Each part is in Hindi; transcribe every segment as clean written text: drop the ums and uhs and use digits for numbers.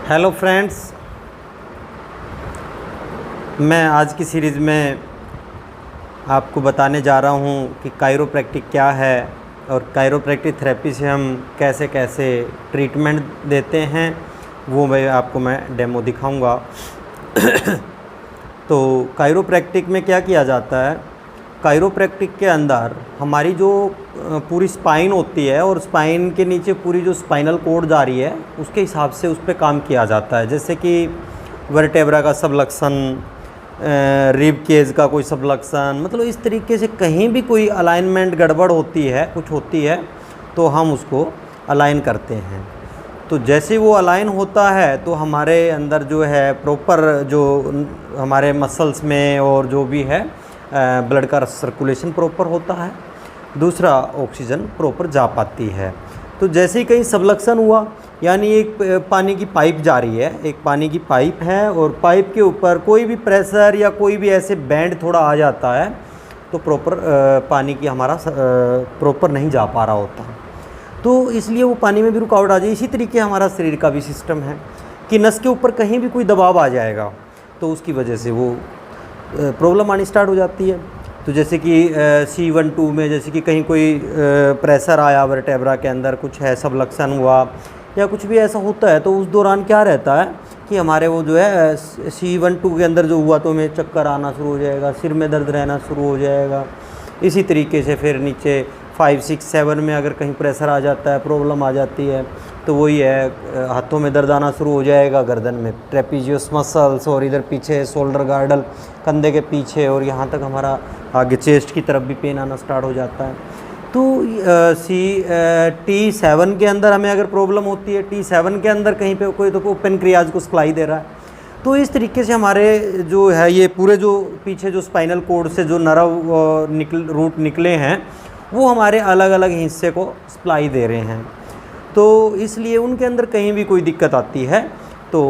हेलो फ्रेंड्स, मैं आज की सीरीज़ में आपको बताने जा रहा हूँ कि कायरोप्रैक्टिक क्या है और कायरोप्रैक्टिक थेरेपी से हम कैसे कैसे ट्रीटमेंट देते हैं, वो मैं डेमो दिखाऊंगा। तो कायरोप्रैक्टिक में क्या किया जाता है, कायरोप्रैक्टिक के अंदर हमारी जो पूरी स्पाइन होती है और स्पाइन के नीचे पूरी जो स्पाइनल कॉर्ड जा रही है उसके हिसाब से उस पर काम किया जाता है। जैसे कि वर्टेब्रा का सबलक्सन, रिब केज का कोई सबलक्सन, मतलब इस तरीके से कहीं भी कोई अलाइनमेंट गड़बड़ होती है, कुछ होती है, तो हम उसको अलाइन करते हैं। तो जैसे वो अलाइन होता है तो हमारे अंदर जो है प्रॉपर जो हमारे मसल्स में और जो भी है ब्लड का सर्कुलेशन प्रॉपर होता है, दूसरा ऑक्सीजन प्रॉपर जा पाती है। तो जैसे ही कहीं सबलक्सन हुआ, यानी एक पानी की पाइप जा रही है, एक पानी की पाइप है और पाइप के ऊपर कोई भी प्रेशर या कोई भी ऐसे बैंड थोड़ा आ जाता है तो प्रॉपर पानी की हमारा प्रॉपर नहीं जा पा रहा होता, तो इसलिए वो पानी में भी रुकावट आ जाए। इसी तरीके हमारा शरीर का भी सिस्टम है कि नस के ऊपर कहीं भी कोई दबाव आ जाएगा तो उसकी वजह से वो प्रॉब्लम आनी स्टार्ट हो जाती है। तो जैसे कि C1-2 में जैसे कि कहीं कोई प्रेशर आया वर्टेब्रा के अंदर, कुछ है सबलक्सन हुआ या कुछ भी ऐसा होता है, तो उस दौरान क्या रहता है कि हमारे वो जो है C1-2 के अंदर जो हुआ तो हमें चक्कर आना शुरू हो जाएगा, सिर में दर्द रहना शुरू हो जाएगा। इसी तरीके से फिर नीचे 5, 6, 7 में अगर कहीं प्रेशर आ जाता है, प्रॉब्लम आ जाती है, तो वही है हाथों में दर्द आना शुरू हो जाएगा, गर्दन में ट्रेपीजियस मसल्स और इधर पीछे शोल्डर गार्डल, कंधे के पीछे और यहाँ तक हमारा आगे चेस्ट की तरफ भी पेन आना स्टार्ट हो जाता है। तो T7 के अंदर हमें अगर प्रॉब्लम होती है, T7 के अंदर कहीं पे कोई तो पेनक्रियाज को सप्लाई दे रहा है, तो इस तरीके से हमारे जो है ये पूरे जो पीछे जो स्पाइनल कॉर्ड से जो नर्व रूट निकले हैं वो हमारे अलग अलग हिस्से को सप्लाई दे रहे हैं। तो इसलिए उनके अंदर कहीं भी कोई दिक्कत आती है तो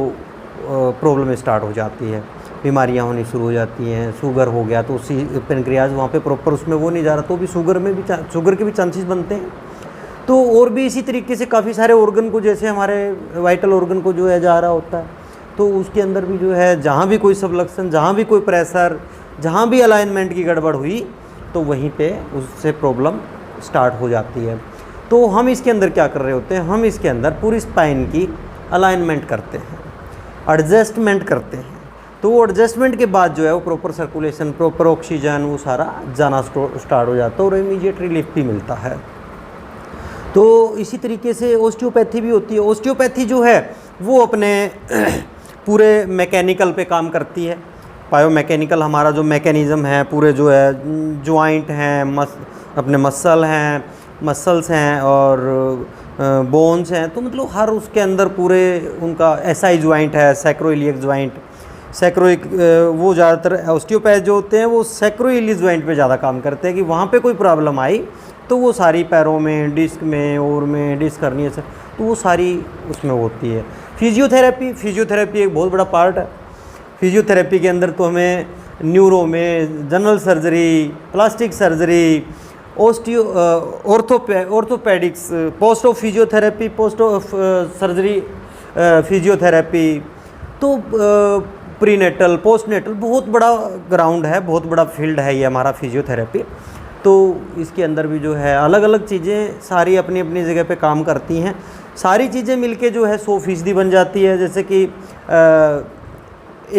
प्रॉब्लम स्टार्ट हो जाती है, बीमारियां होनी शुरू हो जाती हैं। शुगर हो गया तो उसी पेनक्रियाज वहाँ पे प्रॉपर उसमें वो नहीं जा रहा, तो भी शुगर के भी चांसेस बनते हैं। तो और भी इसी तरीके से काफ़ी सारे ऑर्गन को, जैसे हमारे वाइटल ऑर्गन को जो है जा रहा होता है, तो उसके अंदर भी जो है जहाँ भी कोई सबलक्सन, जहाँ भी कोई प्रेशर, जहाँ भी अलाइनमेंट की गड़बड़ हुई तो वहीं पे उससे प्रॉब्लम स्टार्ट हो जाती है। तो हम इसके अंदर क्या कर रहे होते हैं, हम इसके अंदर पूरी स्पाइन की अलाइनमेंट करते हैं, एडजस्टमेंट करते हैं। तो वो एडजस्टमेंट के बाद जो है वो प्रॉपर सर्कुलेशन, प्रॉपर ऑक्सीजन, वो सारा जाना स्टार्ट हो जाता है और इमीडिएट रिलीफ भी मिलता है। तो इसी तरीके से ऑस्टियोपैथी भी होती है। ऑस्टियोपैथी जो है वो अपने पूरे मैकेनिकल पे काम करती है। बायोमैकेनिकल हमारा जो मैकेनिज़्म है, पूरे जो है जॉइंट हैं, अपने मसल्स हैं और बोन्स हैं, तो मतलब हर उसके अंदर पूरे उनका SI जॉइंट है, सैक्रोइलियक जॉइंट, वो ज़्यादातर ऑस्टियोपैथ जो होते हैं वो सैक्रोइलियक जॉइंट पे ज़्यादा काम करते हैं कि वहाँ पे कोई प्रॉब्लम आई तो वो सारी पैरों में, डिस्क में और में डिस्क hernia से, तो वो सारी उसमें होती है। फिजियोथेरेपी एक बहुत बड़ा पार्ट है। फिजियोथेरेपी के अंदर तो हमें न्यूरो में, general surgery, plastic surgery, orthopaedics, post of physiotherapy, post of surgery physiotherapy, तो प्रीनेटल, पोस्टनेटल, बहुत बड़ा ग्राउंड है, बहुत बड़ा फील्ड है ये हमारा फिजियोथेरेपी। तो इसके अंदर भी जो है अलग अलग चीज़ें सारी अपनी अपनी जगह पे काम करती हैं। सारी चीज़ें मिलके जो है 100% बन जाती है। जैसे कि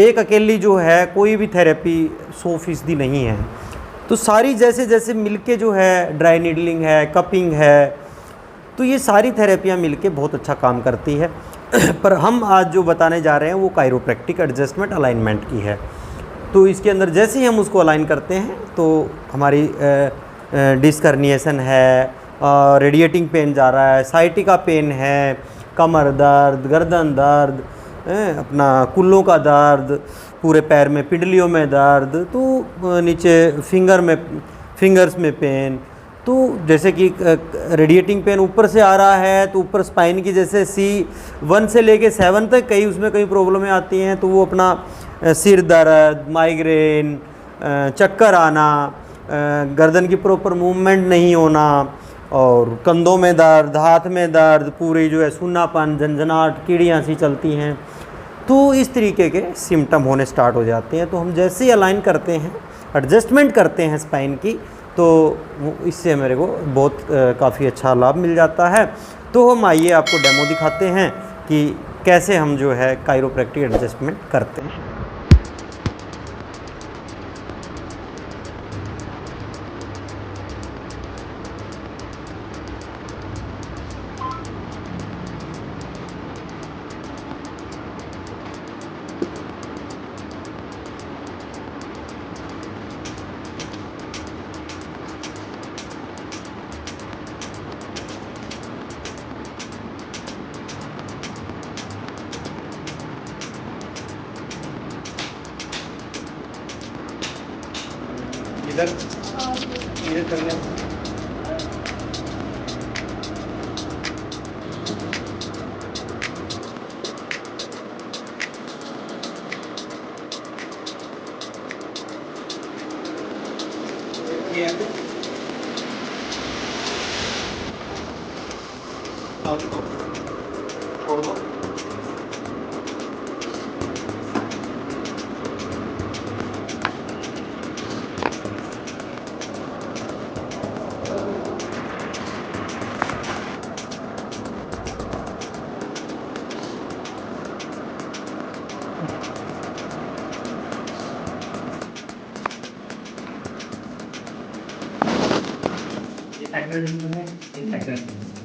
एक अकेली जो है कोई भी थेरेपी 100% नहीं है, तो सारी जैसे जैसे मिलके जो है, ड्राई नीडलिंग है, कपिंग है, तो ये सारी थेरेपियाँ मिलके बहुत अच्छा काम करती है। पर हम आज जो बताने जा रहे हैं वो कायरोप्रैक्टिक एडजस्टमेंट अलाइनमेंट की है। तो इसके अंदर जैसे ही हम उसको अलाइन करते हैं तो हमारी डिस्क herniation है, रेडिएटिंग पेन जा रहा है, साइटिका पेन है, कमर दर्द, गर्दन दर्द, अपना कुल्लों का दर्द, पूरे पैर में पिंडलियों में दर्द, तो नीचे फिंगर्स में पेन, तो जैसे कि रेडिएटिंग पेन ऊपर से आ रहा है तो ऊपर स्पाइन की जैसे C1 से लेके 7 तक उसमें कई प्रॉब्लमें आती हैं, तो वो अपना सिर दर्द, माइग्रेन, चक्कर आना, गर्दन की प्रॉपर मूवमेंट नहीं होना, और कंधों में दर्द, हाथ में दर्द, पूरी जो है सूनापन, झंझनाहट, कीड़ियाँ सी चलती हैं, तो इस तरीके के सिम्टम होने स्टार्ट हो जाते हैं। तो हम जैसे ही अलाइन करते हैं, एडजस्टमेंट करते हैं स्पाइन की, तो इससे मेरे को बहुत काफ़ी अच्छा लाभ मिल जाता है। तो हम आइए आपको डेमो दिखाते हैं कि कैसे हम जो है कायरोप्रैक्टिक एडजस्टमेंट करते हैं। इधर इधर करने ये छोड़ दो। ये साइड में है, ये साइड में